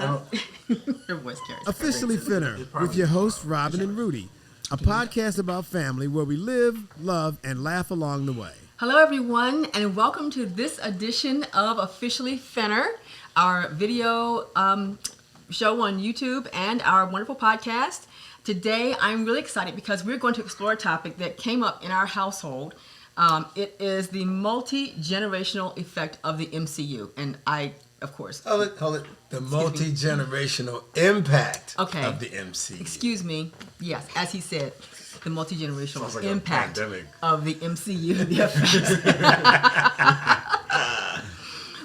Huh? Her voice carries. Officially Fenner with your hosts Robin and Rudy, a podcast about family where we live, love, and laugh along the way. Hello, everyone, and welcome to this edition of Officially Fenner, our video show on YouTube and our wonderful podcast. Today, I'm really excited because we're going to explore a topic that came up in our household. It is the multi-generational effect of the MCU, and I, of course... Hold it. The multi-generational impact of the MCU. Excuse me. Yes, as he said, the multi-generational like impact pandemic. of the MCU, the effects.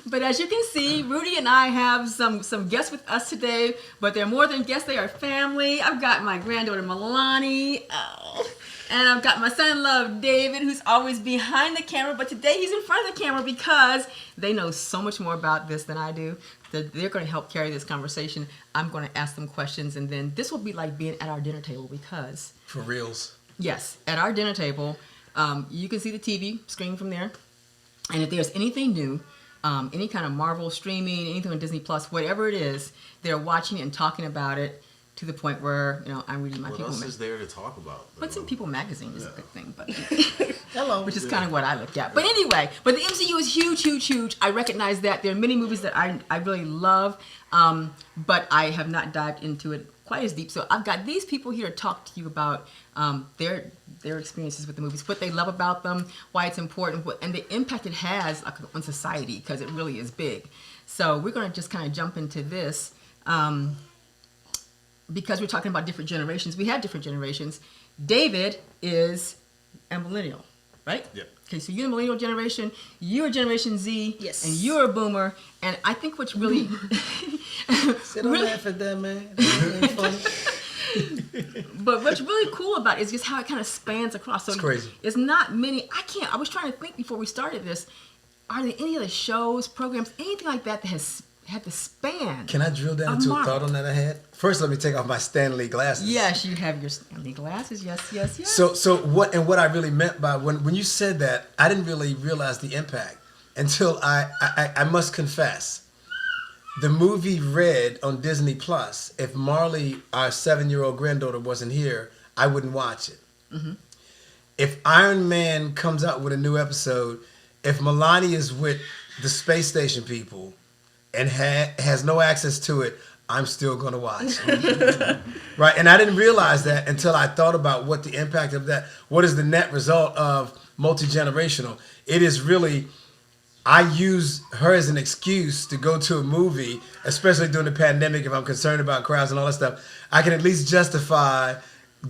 But as you can see, Rudy and I have some guests with us today, but they're more than guests, they are family. I've got my granddaughter, Malani, and I've got my son-in-law, David, who's always behind the camera, but today he's in front of the camera because they know so much more about this than I do. They're going to help carry this conversation. I'm going to ask them questions, and then this will be like being at our dinner table because... For reals. Yes, at our dinner table, you can see the TV screen from there, and if there's anything new, any kind of Marvel streaming, anything on Disney Plus, whatever it is, they're watching and talking about it to the point where, I'm reading my People What else is there to talk about? What's in People magazine is a good thing, but Hello. which is kind of what I looked at. But anyway, the MCU is huge, huge, huge. I recognize that. There are many movies that I really love, but I have not dived into it quite as deep. So I've got these people here to talk to you about their experiences with the movies, what they love about them, why it's important, and the impact it has on society, because it really is big. So we're going to just kind of jump into this because we're talking about different generations. We have different generations. David is a millennial, right? Yep. Okay, so you're the millennial generation, you're Generation Z, yes, and you're a boomer, and I think what's really... Don't laugh at that, man. That ain't funny. But what's really cool about it is just how it kind of spans across. So it's crazy. It's not many. I was trying to think before we started this, are there any other shows, programs, anything like that has had the span? Can I drill down to a thought on that I had? First, let me take off my Stanley glasses. Yes, you have your Stanley glasses. Yes. So what I really meant by when you said that, I didn't really realize the impact until I must confess. The movie Red on Disney Plus, if Marley, our 7-year-old granddaughter, wasn't here, I wouldn't watch it. Mm-hmm. If Iron Man comes out with a new episode, if Malani is with the space station people and has no access to it, I'm still going to watch. Right? And I didn't realize that until I thought about what the impact of that, what is the net result of multi-generational. It is really... I use her as an excuse to go to a movie, especially during the pandemic if I'm concerned about crowds and all that stuff. I can at least justify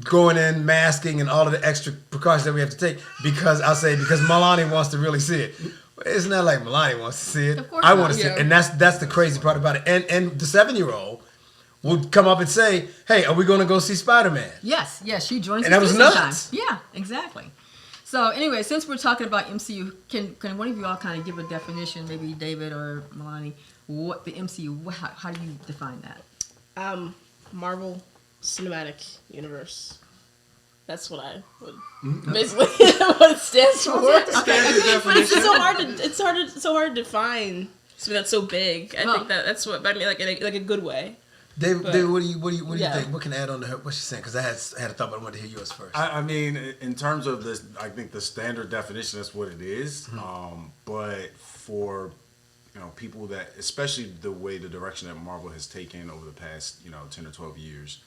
going in, masking, and all of the extra precautions that we have to take because Malani wants to really see it. It's not like Malani wants to see it. Of course I want to not. see it. And that's the crazy part about it. And the 7-year-old will come up and say, hey, are we going to go see Spider-Man? Yes, she joins us. And that was nuts. Sometimes. Yeah, exactly. So anyway, since we're talking about MCU, can one of you all kind of give a definition, maybe David or Malani, what the MCU, how do you define that? Marvel Cinematic Universe. That's what I would basically what it stands for. But it's so hard to define something that's so big. I think that's what I mean, like in a good way. David, what do you think? What can add on to her? What she's saying? Because I had a thought, but I wanted to hear yours first. I mean, in terms of this, I think the standard definition is what it is. Mm-hmm. But for people that, especially the way the direction that Marvel has taken over the past 10 or 12 years,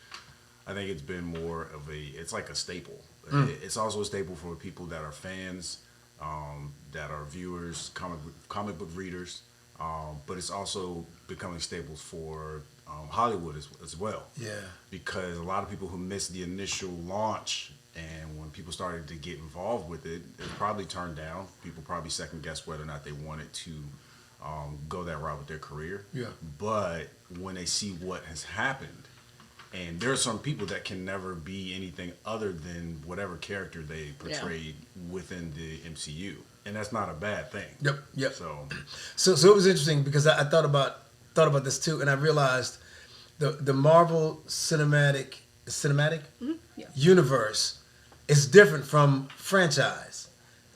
I think it's been more of it's like a staple. It's also a staple for people that are fans, that are viewers, comic book readers. But it's also becoming staples for Hollywood as well. Yeah. Because a lot of people who missed the initial launch, and when people started to get involved with it, it probably turned down. People probably second guessed whether or not they wanted to go that route with their career. Yeah. But when they see what has happened, and there are some people that can never be anything other than whatever character they portrayed within the MCU. And that's not a bad thing. Yep. So it was interesting because I thought about this too, and I realized the Marvel cinematic universe is different from franchise.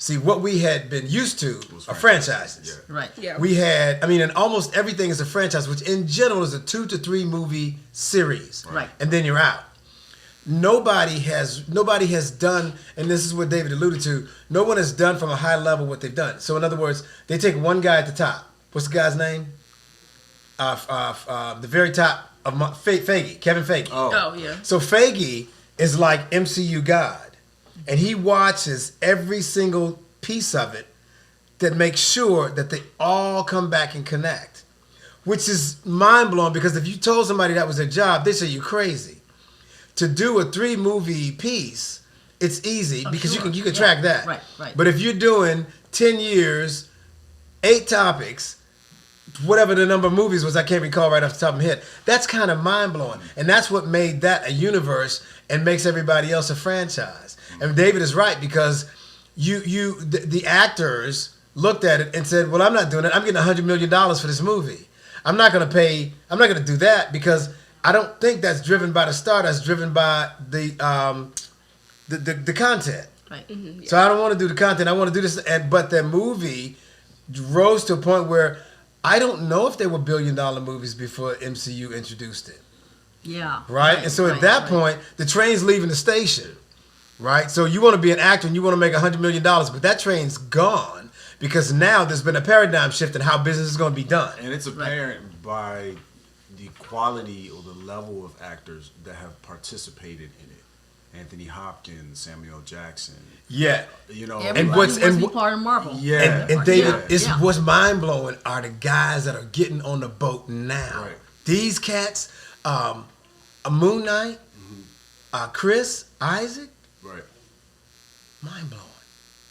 See, what we had been used to are franchises. Yeah. Right. Yeah. We had, and almost everything is a franchise, which in general is a 2 to 3 movie series. Right. And then you're out. Nobody has done, and this is what David alluded to, no one has done from a high level what they've done. So in other words, they take one guy at the top. What's the guy's name? The very top of Feige, Kevin Feige. Oh, yeah. So Feige is like MCU God. And he watches every single piece of it that makes sure that they all come back and connect. Which is mind-blowing, because if you told somebody that was their job, they say you're crazy. To do a 3-movie piece, it's easy because sure. you can track that. Right. But if you're doing 10 years, 8 topics, whatever the number of movies was, I can't recall right off the top of my head. That's kind of mind-blowing. And that's what made that a universe and makes everybody else a franchise. And David is right, because the actors looked at it and said, well, I'm not doing it. I'm getting $100 million for this movie. I'm not going to do that, because I don't think that's driven by the star. That's driven by the content. Right. Mm-hmm. So I don't want to do the content. I want to do this. But the movie rose to a point where I don't know if they were billion-dollar movies before MCU introduced it. Yeah. Right? And so at that point, the train's leaving the station. Right? So you want to be an actor and you want to make $100 million, but that train's gone, because now there's been a paradigm shift in how business is going to be done. And it's apparent by the quality or the level of actors that have participated in it. Anthony Hopkins, Samuel Jackson. Yeah. Everybody wants to be part of Marvel. And David, Yeah. what's mind blowing are the guys that are getting on the boat now. Right. These cats, Moon Knight, Chris, Isaac, Right. mind blowing.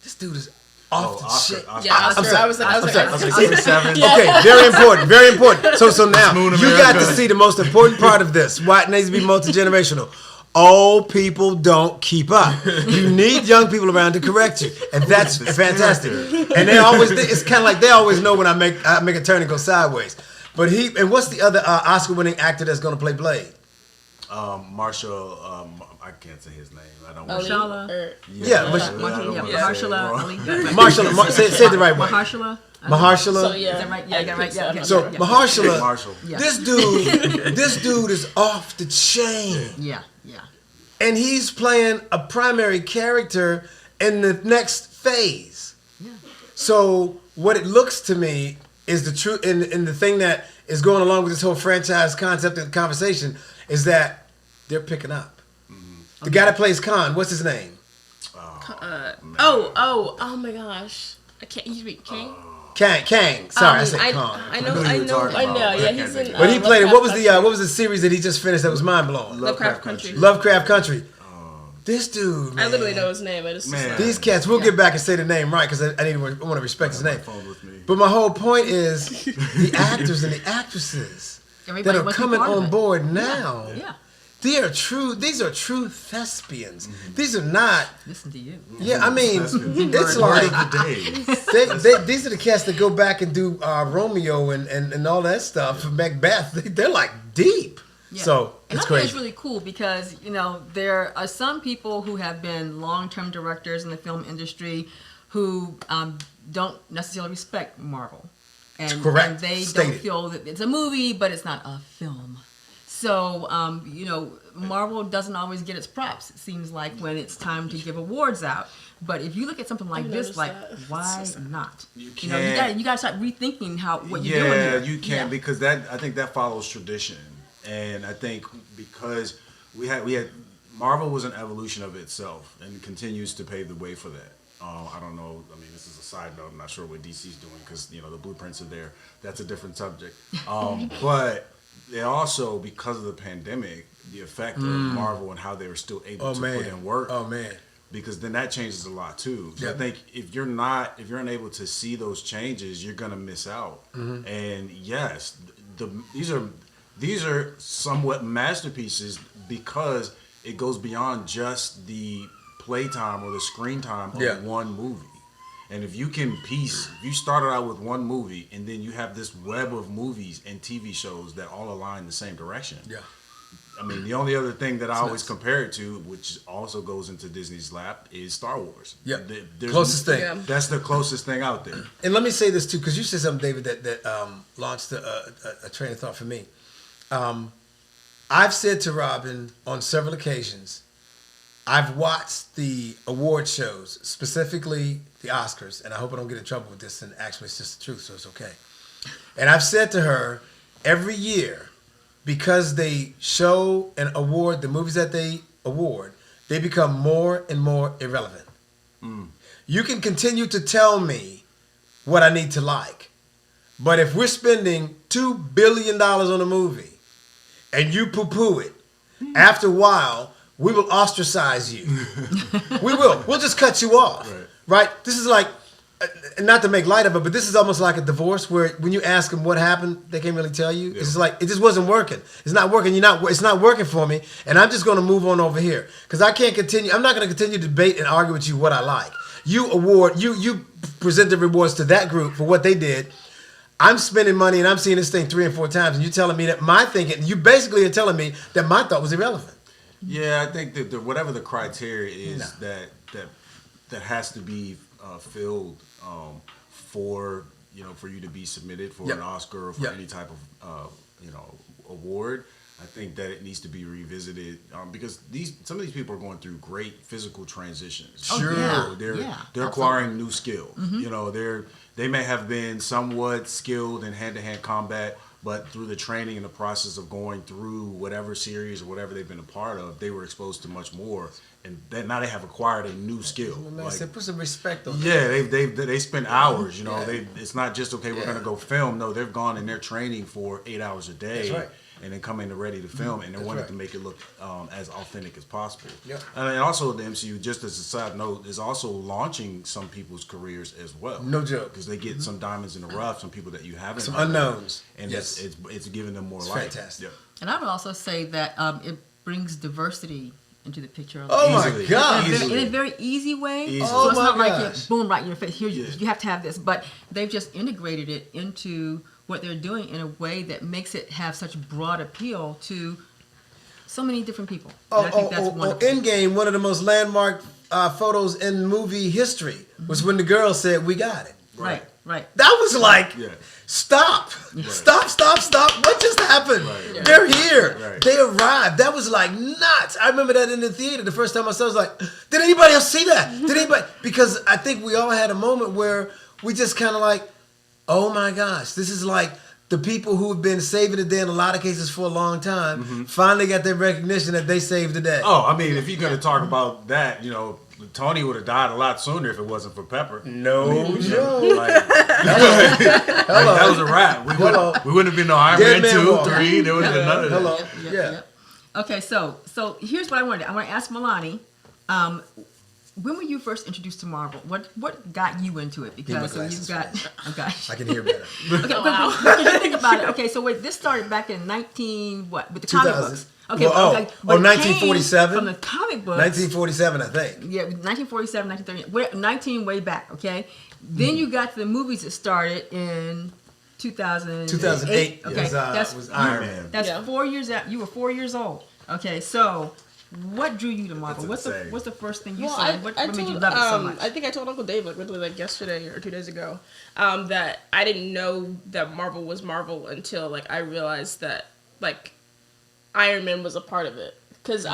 This dude is off the Oscar, shit. Oscar. Yeah, Oscar. I was Okay, very important, very important. So now Moon you got to America. see the most important part of this. Why it needs to be multi-generational. Old people don't keep up. You need young people around to correct you, and that's fantastic. And it's kind of like they always know when I make a turn and go sideways. But what's the other Oscar-winning actor that's going to play Blade? Marshall, I can't say his name. I don't Ali, Mahershala. or- Mahershala Ali. Mahershala. Say it the right way. Mahershala. Mahershala. So, yeah. Is that right? Yeah, I got it right. Yeah, okay. So Yeah. Mahershala, Marshall. Yeah. this dude is off the chain, Yeah. and he's playing a primary character in the next phase. Yeah. So what it looks to me is the truth, and the thing that is going along with this whole franchise concept and conversation is that they're picking up. The guy that plays Khan, what's his name? Oh my gosh. I can't. You read King? Kang. Sorry, I said Khan. I who you were talking about. Yeah, I he's can't in. But he played it. Lovecraft What was the series that he just finished that was mind blowing? Lovecraft Country. Lovecraft Country. This dude, man. I literally know his name. I just Man. These cats, we'll get back and say the name right, because I want to respect his name. Phone with me. But my whole point is the actors and the actresses Everybody that are wants to be coming part of on it. board now. Yeah. These are true thespians. These are not. Listen to you. Yeah, I mean, it's Word like of the day. these are the cats that go back and do Romeo and all that stuff. Macbeth. They're like deep. Yeah. So And it's I think crazy. it's really cool because, there are some people who have been long-term directors in the film industry who don't necessarily respect Marvel. And, Correct. and they Stated. don't feel that it's a movie, but it's not a film. So, Marvel doesn't always get its props, it seems like, when it's time to give awards out. But if you look at something like this, noticed like, that. why not? You You can't. gotta start rethinking what you're doing here. Yeah, you can, because I think that follows tradition, and I think because we had Marvel was an evolution of itself and continues to pave the way for that. I don't know. I mean, this is a side note. I'm not sure what DC's doing because the blueprints are there. That's a different subject. But they also, because of the pandemic, the effect of Marvel and how they were still able to put in work. Oh man. Because then that changes a lot too. So Yep. I think if you're unable to see those changes, you're gonna miss out. And yes, these are somewhat masterpieces because it goes beyond just the playtime or the screen time of one movie. And if you started out with one movie and then you have this web of movies and TV shows that all align the same direction. Yeah. I mean, the only other thing that I always compare it to, which also goes into Disney's lap, is Star Wars. Yeah, closest thing. Yeah. That's the closest thing out there. And let me say this too, because you said something, David, that launched a train of thought for me. I've said to Robin on several occasions, I've watched the award shows, specifically the Oscars, and I hope I don't get in trouble with this, and actually it's just the truth, so it's okay. And I've said to her, every year, because they show and award the movies that they award, they become more and more irrelevant. You can continue to tell me what I need to like, but if we're spending $2 billion on a movie and you poo-poo it, after a while, we will ostracize you. We will. We'll just cut you off. Right? This is like, not to make light of it, but this is almost like a divorce where when you ask them what happened, they can't really tell you. It's like, it just wasn't working. It's not working. It's not working for me, and I'm just going to move on over here because I can't continue. I'm not going to continue to debate and argue with you what I like. You present the rewards to that group for what they did. I'm spending money and I'm seeing this thing 3 and 4 times, and you're telling me that my thinking, you basically are telling me that my thought was irrelevant. Yeah, I think that whatever the criteria is that has to be filled for you to be submitted for an Oscar or for any type of award. I think that it needs to be revisited because some of these people are going through great physical transitions. Sure, they're acquiring new skills. They may have been somewhat skilled in hand-to-hand combat, but through the training and the process of going through whatever series or whatever they've been a part of, they were exposed to much more, and now they have acquired a new skill. Man, like, put some respect on. Yeah, they spent hours. It's not just okay. We're gonna go film. No, they've gone and they're training for 8 hours a day. That's right. And then come in ready to film, and they wanted to make it look as authentic as possible. Yep. And also the MCU, just as a side note, is also launching some people's careers as well. No joke. Because they get some diamonds in the rough, some people that you haven't. Some unknowns. And it's giving them more life. Fantastic. Yep. And I would also say that it brings diversity into the picture. Oh my God! In a very easy way. Easily. So it's not like gosh. it, boom, right in your face. Here, you have to have this. But they've just integrated it into what they're doing in a way that makes it have such broad appeal to so many different people. And I think that's wonderful. Endgame, one of the most landmark photos in movie history was when the girl said, "We got it." Right. That was like, stop. What just happened? Right. They're here. Right. They arrived. That was like nuts. I remember that in the theater. The first time I saw it, I was like, did anybody else see that? Did anybody? Because I think we all had a moment where we just kind of like, oh my gosh, this is like the people who have been saving the day in a lot of cases for a long time finally got their recognition that they saved the day. Oh, I mean, if you're going to talk about that, Tony would have died a lot sooner if it wasn't for Pepper. No joke. That was a wrap. We wouldn't have been no Iron Man 2, 3. There would have been none of that. Hello. Yep. Okay, so here's what I wanted. I want to ask Malani. When were you first introduced to Marvel? What got you into it? Because you've got. Okay. I can hear better. Okay, think about it. Okay, so wait, this started back in with the comic books. Okay, but 1947? From the comic books. 1947, I think. Yeah, 1947, 1930, 19 way back, okay? Then you got to the movies that started in 2008. 2008 okay, was Iron Man. That's 4 years out. You were 4 years old. Okay, so what drew you to Marvel? What's the first thing you saw? What made you love it so much? I think I told Uncle Dave literally yesterday or 2 days ago that I didn't know that Marvel was Marvel until I realized that Iron Man was a part of it. Because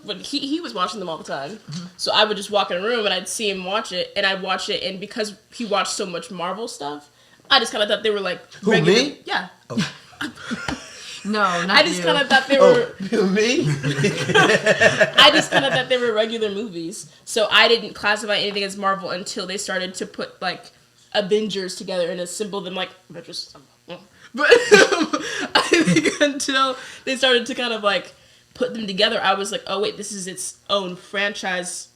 when he was watching them all the time, so I would just walk in a room and I'd see him watch it, and I'd watch it, and because he watched so much Marvel stuff, I just kind of thought they were Who, regular. me? Yeah. Oh. No, not I just kind of thought they were. Me? I just kind of thought they were regular movies, so I didn't classify anything as Marvel until they started to put Avengers together and assemble them Avengers. But I think until they started to kind of put them together, I was like, oh wait, this is its own franchise,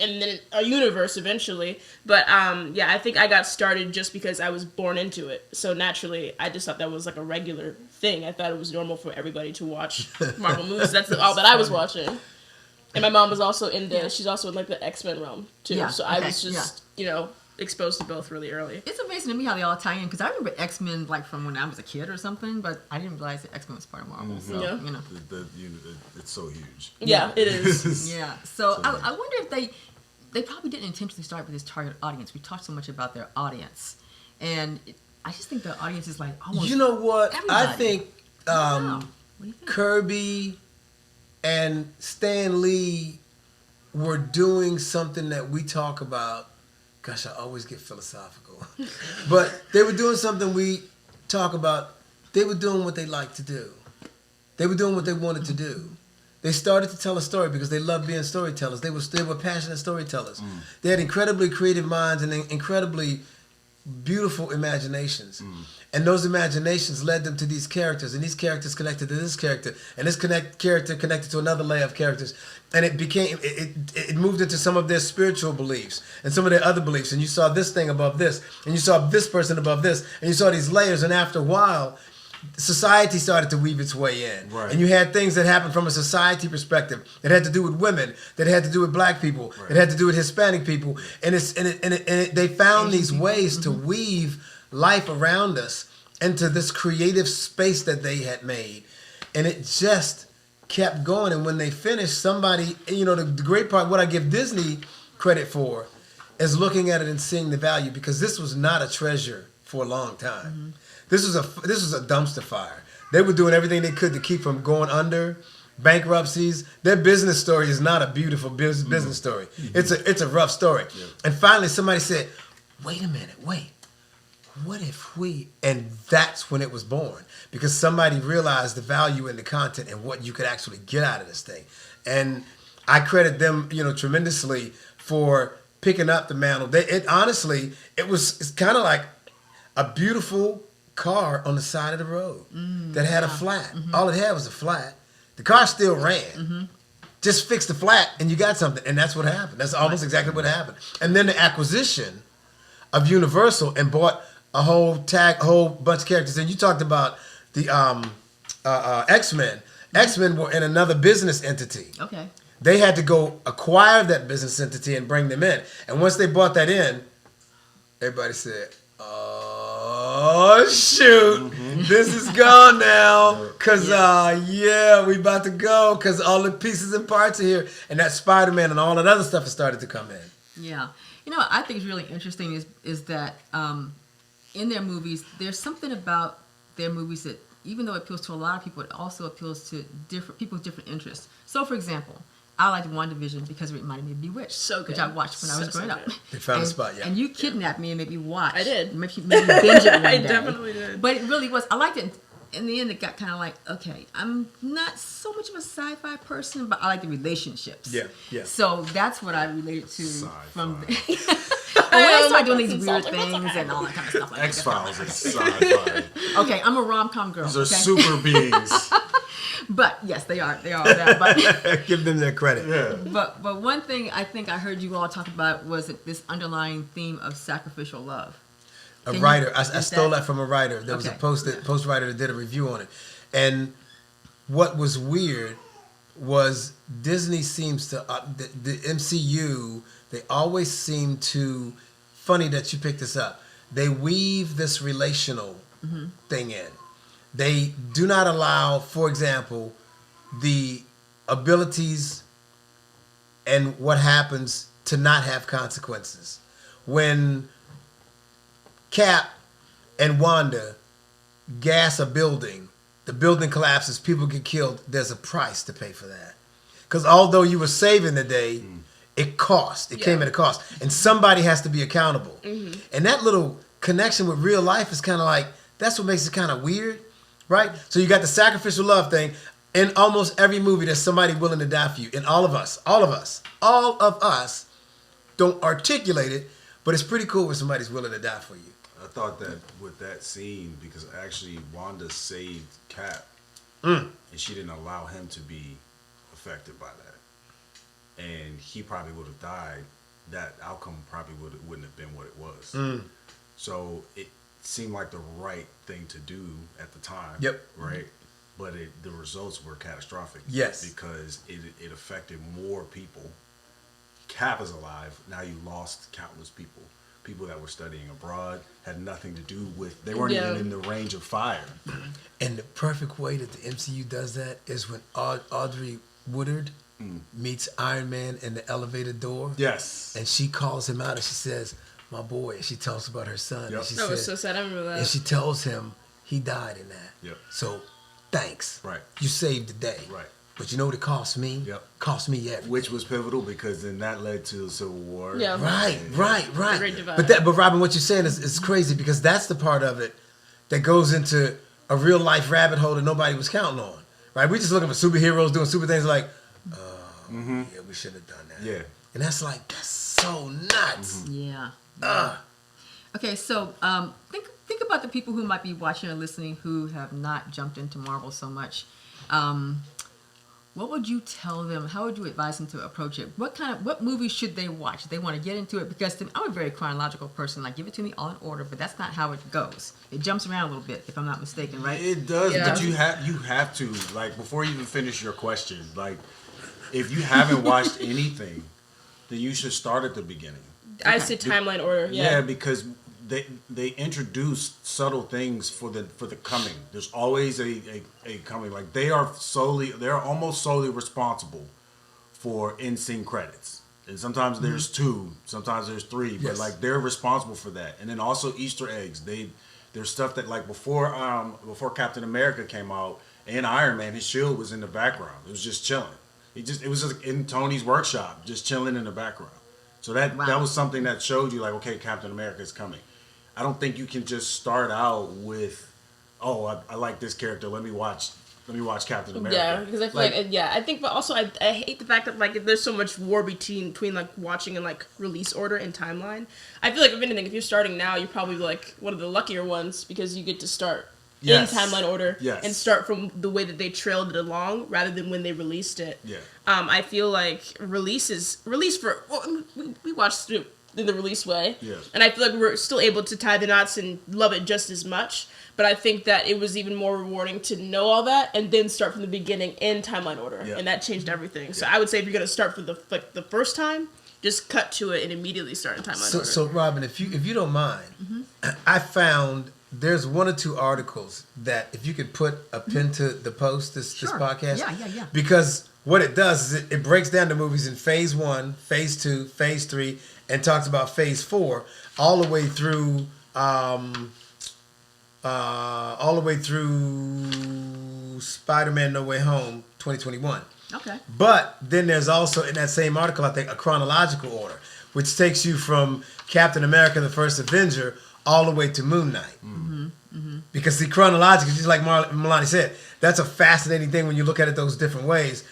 and then a universe eventually. But I think I got started just because I was born into it. So naturally, I just thought that was a regular thing. I thought it was normal for everybody to watch Marvel movies. That's all that I was watching. And my mom was also she's also in the X-Men realm too. Yeah, so I was just, exposed to both really early. It's amazing to me how they all tie in, because I remember X-Men like from when I was a kid or something, but I didn't realize that X-Men was part of Marvel. So, you know. It's so huge. Yeah, it is. Yeah. So I wonder if they probably didn't intentionally start with this target audience. We talked so much about their audience, and I just think the audience is like almost. You know what? Everybody. I think What do you think? Kirby and Stan Lee were doing something that we talk about. Gosh, I always get philosophical. But they were doing something we talk about. They were doing what they liked to do. They were doing what they wanted to do. They started to tell a story because they loved being storytellers. They were passionate storytellers. They had incredibly creative minds and incredibly beautiful imaginations. And those imaginations led them to these characters, and these characters connected to this character, and this character connected to another layer of characters. And it moved into some of their spiritual beliefs and some of their other beliefs. And you saw this thing above this, and you saw this person above this, and you saw these layers. And after a while, society started to weave its way in. Right. And you had things that happened from a society perspective that had to do with women, that had to do with black people, Right. that had to do with Hispanic people. And they found these ways to weave life around us into this creative space that they had made. And it just kept going. And when they finished, somebody, the great part, what I give Disney credit for, is looking at it and seeing the value, because this was not a treasure for a long time. This was a dumpster fire. They were doing everything they could to keep from going under, bankruptcies. Their business story is not a beautiful business story. It's a rough story. Yeah. And finally somebody said, wait a minute, what if we, and that's when it was born, because somebody realized the value in the content and what you could actually get out of this thing. And I credit them, tremendously for picking up the mantle. It's kind of like a beautiful car on the side of the road that had a flat. All it had was a flat. The car still ran. Just fix the flat and you got something. And that's what happened. That's almost exactly what happened. And then the acquisition of Universal and bought a whole bunch of characters. And you talked about the X-Men. X-Men were in another business entity. Okay. They had to go acquire that business entity and bring them in. And once they brought that in, everybody said, oh, shoot, this is gone now. Because, we about to go because all the pieces and parts are here. And that Spider-Man and all that other stuff has started to come in. Yeah. What I think is really interesting is that in their movies, there's something about their movies that, even though it appeals to a lot of people, it also appeals to different people with different interests. So, for example, I liked WandaVision because it reminded me of Bewitched, so good. which I watched when I was growing up. They found a spot, yeah. And you kidnapped me and made me watch. I did. Maybe binge it one I day. definitely did. But it really was. I liked it. In the end, it got kind of like, okay, I'm not so much of a sci-fi person, but I like the relationships. Yeah. So that's what I related to from. Sci-fi. But when I start doing that's these weird insulting. things and all that kind of stuff like that. X-Files is sci-fi. Okay, I'm a rom-com girl. These are okay? super beings. But yes, they are that. But Give them their credit. Yeah. but one thing I think I heard you all talk about was this underlying theme of sacrificial love. A Can writer. you- I is stole that- that from a writer. There was a Okay. post writer that did a review on it. And what was weird was Disney seems to, the MCU, they always seem to, funny that you picked this up, they weave this relational thing in. They do not allow, for example, the abilities and what happens to not have consequences. When Cap and Wanda gas a building, the building collapses, people get killed, there's a price to pay for that. Because although you were saving the day, it cost. It came at a cost. And somebody has to be accountable. And that little connection with real life is kind of like, that's what makes it kind of weird, right? So you got the sacrificial love thing. In almost every movie, there's somebody willing to die for you. And all of us don't articulate it, but it's pretty cool when somebody's willing to die for you. I thought that with that scene, because actually Wanda saved Cap, Mm. and she didn't allow him to be affected by that, and he probably would have died. That outcome probably wouldn't have been what it was. Mm. So it seemed like the right thing to do at the time. Yep. Right. But the results were catastrophic. Yes. Because it affected more people. Cap is alive. Now you lost countless people. people that were studying abroad, had nothing to do with. They weren't even in the range of fire. And the perfect way that the MCU does that is when Audrey Woodard meets Iron Man in the elevator door. Yes. And she calls him out and she says, "My boy." And she tells about her son. Yep. And she That was said, so sad. I remember that. and she tells him he died in that. Yep. So, thanks. Right. You saved the day. Right. But you know what it cost me? Yep. Cost me everything. Which was pivotal because then that led to the Civil War. Yeah. Right. The Great Divide. But Robin, what you're saying is crazy because that's the part of it that goes into a real life rabbit hole that nobody was counting on. Right? We just looking for superheroes doing super things like, yeah, we shouldn't have done that. Yeah. And that's so nuts. Yeah. Okay, so think about the people who might be watching or listening who have not jumped into Marvel so much. What would you tell them? How would you advise them to approach it? What movies should they watch if they want to get into it? Because I'm a very chronological person. Like, give it to me all in order, but that's not how it goes. It jumps around a little bit, if I'm not mistaken, right? It does, Yeah. but you have to, like, before you even finish your question, like, if you haven't watched anything, then you should start at the beginning. I say timeline order. Yeah, because they introduce subtle things for the coming. There's always a coming. Like they're almost solely responsible for in-scene credits. And sometimes there's 2, sometimes there's 3, but like they're responsible for that. And then also Easter eggs. There's stuff that like before Captain America came out and Iron Man, his shield was in the background. It was just chilling. It was just in Tony's workshop, just chilling in the background. So that was something that showed you like, okay, Captain America is coming. I don't think you can just start out with, I like this character. Let me watch Captain America. Yeah, because I feel I think, but also I hate the fact that like there's so much war between like watching and like release order and timeline. I feel like if anything, if you're starting now, you're probably like one of the luckier ones because you get to start in timeline order and start from the way that they trailed it along rather than when they released it. Yeah. I feel like we watched it in the release way. Yeah. And I feel like we're still able to tie the knots and love it just as much. But I think that it was even more rewarding to know all that and then start from the beginning in timeline order. Yeah. And that changed everything. So I would say if you're going to start for the first time, just cut to it and immediately start in timeline order. So Robin, if you don't mind, I found there's 1 or 2 articles that if you could put a pin to the post, this podcast. Yeah. Because what it does is it breaks down the movies in phase 1, phase 2, phase 3, and talks about phase 4 all the way through Spider-Man No Way Home 2021. Okay. But then there's also in that same article, I think, a chronological order, which takes you from Captain America, the First Avenger, all the way to Moon Knight. Because see, chronologically, just like Malani said, that's a fascinating thing when you look at it those different ways.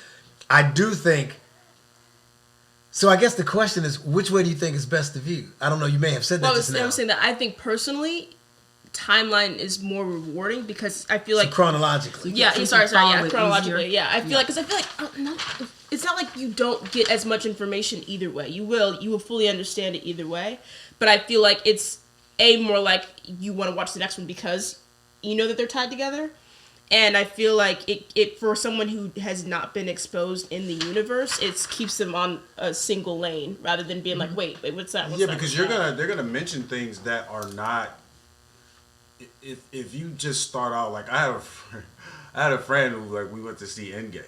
I do think. So I guess the question is, which way do you think is best to view? I don't know. You may have said that just now. I was saying that I think personally, timeline is more rewarding because I feel like chronologically. Yeah, So sorry, follow it chronologically. easier. Yeah, I feel like it's not like you don't get as much information either way. You will fully understand it either way, but I feel like it's more like you want to watch the next one because you know that they're tied together. And I feel like it for someone who has not been exposed in the universe, it keeps them on a single lane rather than being like, wait, what's that? Because they're gonna mention things that are not. If you just start out like I had a friend who like we went to see Endgame,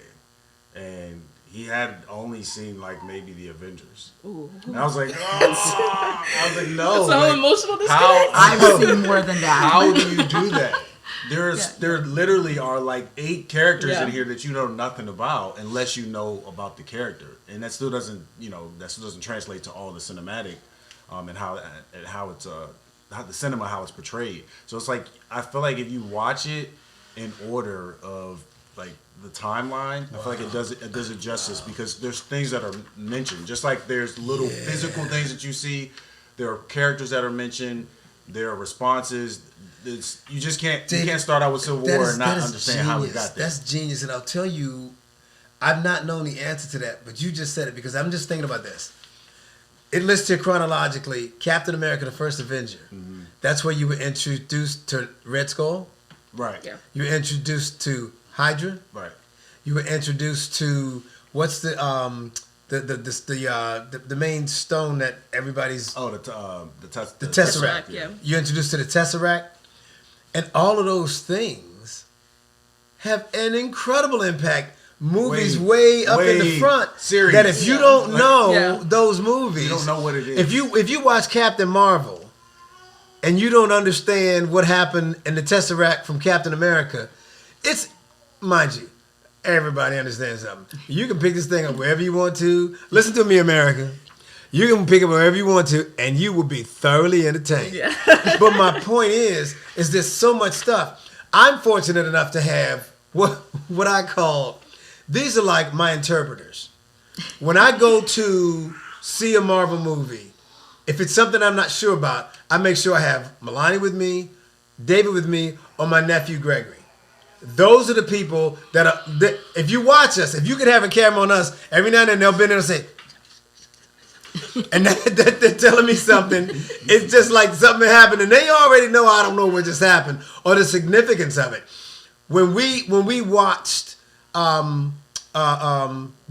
and he had only seen like maybe the Avengers. Ooh. And I was like, no. That's how emotional this how, is. I've seen more than that. How do you do that? There literally are like 8 characters in here that you know nothing about unless you know about the character, and that still doesn't translate to all the cinematic, and how it's how the cinema how it's portrayed. So it's like I feel like if you watch it in order of like the timeline, I feel like it does it justice because there's things that are mentioned, just like there's little physical things that you see. There are characters that are mentioned. There are responses. You just can't start out with Civil War and not understand how we got there. That's genius, and I'll tell you, I've not known the answer to that, but you just said it because I'm just thinking about this. It lists here chronologically Captain America, the First Avenger. Mm-hmm. That's where you were introduced to Red Skull. Right. Yeah. You were introduced to Hydra. Right. You were introduced to what's the the main stone that everybody's the Tesseract. Tesseract, yeah. You're introduced to the Tesseract, and all of those things have an incredible impact. Movies way up in the front. Series. That if you don't know those movies, you don't know what it is. If you watch Captain Marvel, and you don't understand what happened in the Tesseract from Captain America, it's, mind you, everybody understands something. You can pick this thing up wherever you want to. Listen to me, America. You can pick it wherever you want to, and you will be thoroughly entertained. Yeah. But my point is there's so much stuff. I'm fortunate enough to have what I call, these are like my interpreters. When I go to see a Marvel movie, if it's something I'm not sure about, I make sure I have Malani with me, David with me, or my nephew Gregory. Those are the people that if you watch us, if you could have a camera on us, every now and then they'll bend in and say, and they're telling me something. It's just like something happened, and they already know I don't know what just happened or the significance of it. When we watched The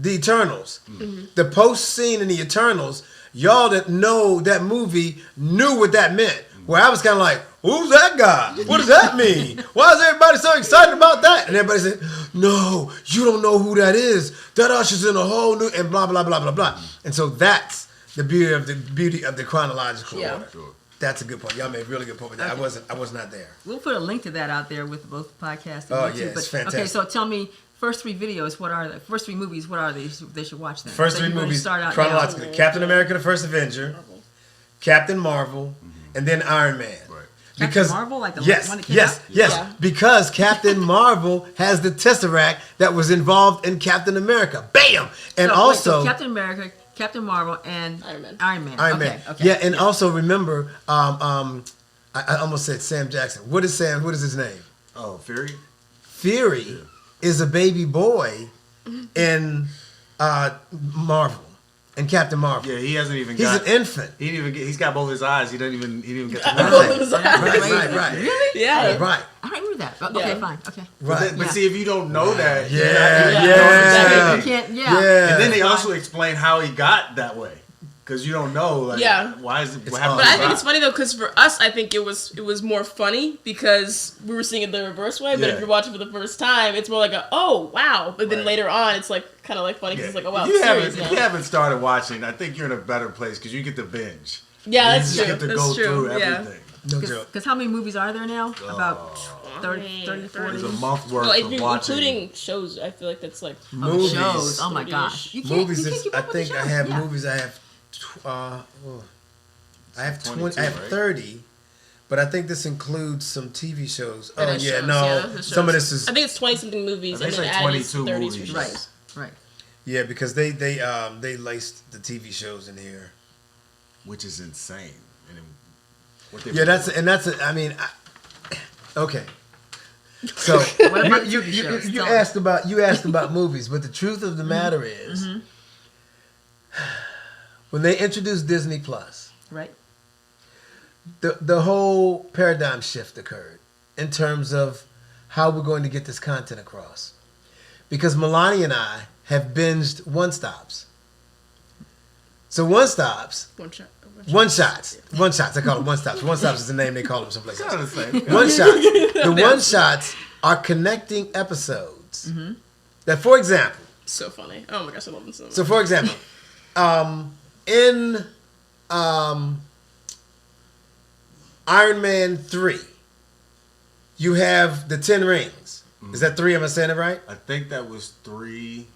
Eternals, the post scene in The Eternals, y'all that know that movie knew what that meant. Where I was kind of like, who's that guy? What does that mean? Why is everybody so excited about that? And everybody said, no, you don't know who that is. That ushers in a whole new, and blah, blah, blah, blah, blah. And so that's the beauty of the chronological order. That's a good point. Y'all made a really good point with that. Okay. I was not there. We'll put a link to that out there with both podcasts. And YouTube, it's fantastic. Okay, so tell me, first three videos, what are they? First three movies, what are they? They should watch them. First three movies, chronologically. Captain America, the First Avenger, Captain Marvel, and then Iron Man. Right. Captain Marvel? Like the one that came out? Yes. Yeah. Because Captain Marvel has the Tesseract that was involved in Captain America. Bam! And so Captain America, Captain Marvel, and Iron Man. Okay. Yeah, and also remember, I almost said Sam Jackson. What is his name? Oh, Fury? Fury is a baby boy in Marvel. And Captain Marvel. Yeah, he hasn't even He's an infant. He's got both his eyes. He didn't even get to Right. Really? Yeah. Right. I don't remember that. Okay, fine. Okay. Right. But see, if you don't know that, you can't. Yeah. And then they also explain how he got that way. Because you don't know, like, why is it? What happened? But I think it's funny though, because for us, I think it was more funny because we were seeing it the reverse way. But if you're watching for the first time, it's more like oh wow. But then later on, it's like kind of like funny because it's like oh wow. If you haven't started watching, I think you're in a better place because you get to binge. Yeah, that's true. You get to go through everything. No joke. Because how many movies are there now? About 30, 40? There's a month worth of watching. Including shows, I feel like that's like movies. Shows. Oh my gosh. Movies is, I think I have movies. I have 20. I have 30, but I think this includes some TV shows. Some of this is. I think it's 20-something movies. I think and it's then like 22 movies. Right. Yeah, because they laced the TV shows in here, which is insane. Okay. So you asked about movies, but the truth of the matter is, when they introduced Disney Plus, right, the whole paradigm shift occurred in terms of how we're going to get this content across, because Malani and I have binged one-stops. So one-stops. One shots. I call them one stops. One stops is the name they call them someplace else. One shot. The one shots are connecting episodes. That, for example. So funny. Oh my gosh, I love them so much. So, for example, in Iron Man 3, you have the 10 rings. Is that 3? Am I saying it right? I think that was 3.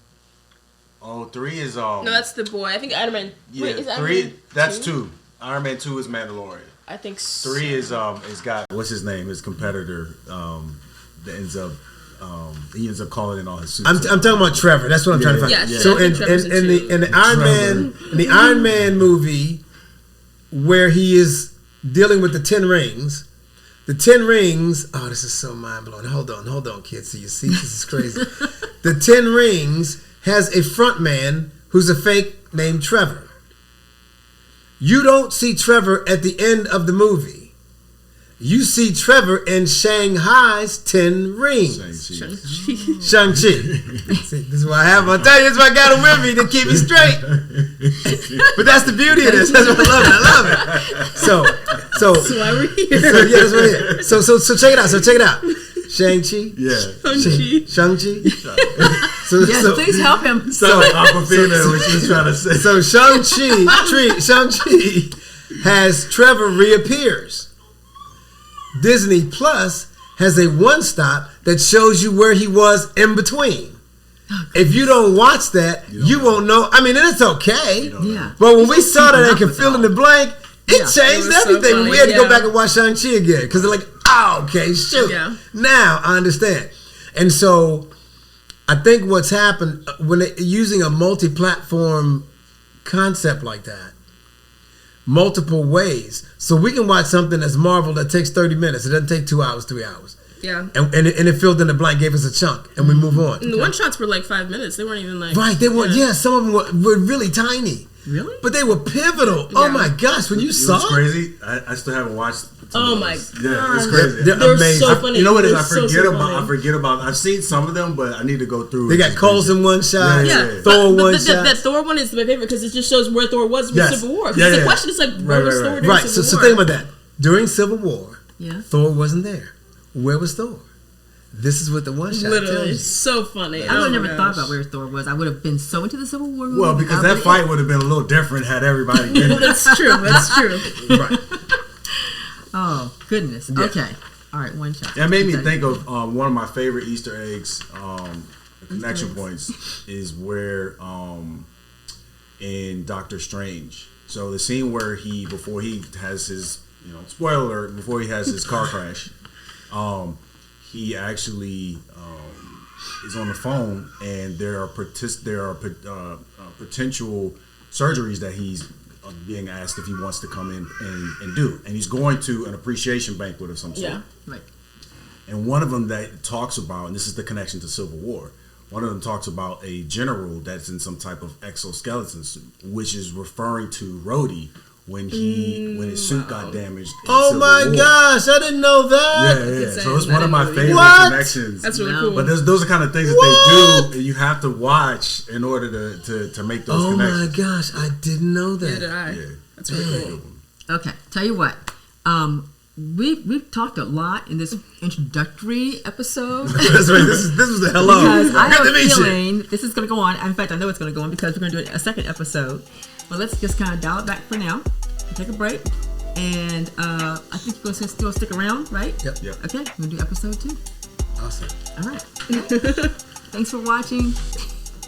Oh, 3 is No, that's the boy. I think Iron Man. Yeah, wait, is 3. Man that's 2? 2. Iron Man 2 is Mandalorian. I think so. 3 is got what's his name? His competitor. That ends up he ends up calling in all his suits. I'm talking about Trevor. That's what I'm trying to find. Yeah, so in the Iron Man movie, where he is dealing with the 10 rings. The 10 rings. Oh, this is so mind blowing. Hold on, kids. So you see, this is crazy. The 10 rings has a front man who's a fake named Trevor. You don't see Trevor at the end of the movie. you see Trevor in Shanghai's 10 Rings. Shang-Chi. See, this is what I have. I'll tell you, this is why I got him with me to keep me straight. But that's the beauty of this. That's what I love it. So That's why we're here. that's what it is. So check it out. Shang-Chi. Yeah. Shang-Chi. Yes, please help him. So Aquafina, what she was trying to say. So Shang-Chi has Trevor reappears. Disney Plus has a one-stop that shows you where he was in between. If you don't watch that, you won't know. I mean, and it's okay. Yeah. But when we saw that I could fill in the blank, it changed everything. So We had to go back and watch Shang-Chi again. Because they're like, oh, okay, shoot. Yeah. Now I understand. And so I think what's happened when using a multi-platform concept like that, multiple ways, so we can watch something that's Marvel that takes 30 minutes. It doesn't take 2 hours, 3 hours. Yeah. And it filled in the blank, gave us a chunk, and we move on. And the one shots were like 5 minutes. They weren't even like Right, they were. Yeah, some of them were really tiny. Really? But they were pivotal. Oh my gosh, when you saw It's crazy. I still haven't watched. Oh my god. Yeah, it's crazy. They're amazing. so funny. You know what it is? They're I forget about. I've seen some of them, but I need to go through. They got Coulson one shot, Yeah, Thor but one the, shot. That Thor one is my favorite because it just shows where Thor was with Civil War. Because the question is like, where was Thor during Right, Civil so War? think about that. During Civil War, Yeah. Thor wasn't there. Where was Thor? This is what the one shot Literally, tells you. it's so funny. I would have Oh my never thought gosh. about where Thor was. I would have been so into the Civil War movie. Well, because that fight would have been a little different had everybody been there. That's true. That's true. Right. Oh, goodness. Yeah. Okay. All right, one shot. That made me think of one of my favorite Easter eggs, connection points, is where in Doctor Strange. So the scene where before he has his, spoiler alert, before he has his car crash, he actually is on the phone, and there are potential surgeries that he's being asked if he wants to come in and do, and he's going to an appreciation banquet of some sort. Yeah. Right. And one of them that talks about, and this is the connection to Civil War, one of them talks about a general that's in some type of exoskeleton suit, which is referring to Rhodey when his suit got damaged. In Oh Civil my War. gosh, I didn't know that. Yeah. So it's one of my favorite What? connections. That's really No. cool. But those are kind of things that they do, and you have to watch in order to make those Oh my connections. gosh, I didn't know that. Yeah, did I? Yeah. That's really cool. Okay. Tell you what. We've talked a lot in this introductory episode. That's right. This was the hello. Because I have Good a to meet you. feeling this is going to go on. In fact, I know it's going to go on because we're going to do a second episode. But let's just kind of dial it back for now. Take a break. And I think you're going to still stick around, right? Yep. Okay, we're going to do episode 2. Awesome. All right. Thanks for watching.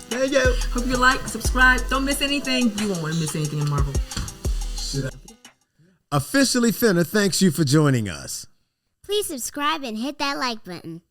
There you go. Hope you like, subscribe. Don't miss anything. You won't want to miss anything in Marvel. Officially Fenner thanks you for joining us. Please subscribe and hit that like button.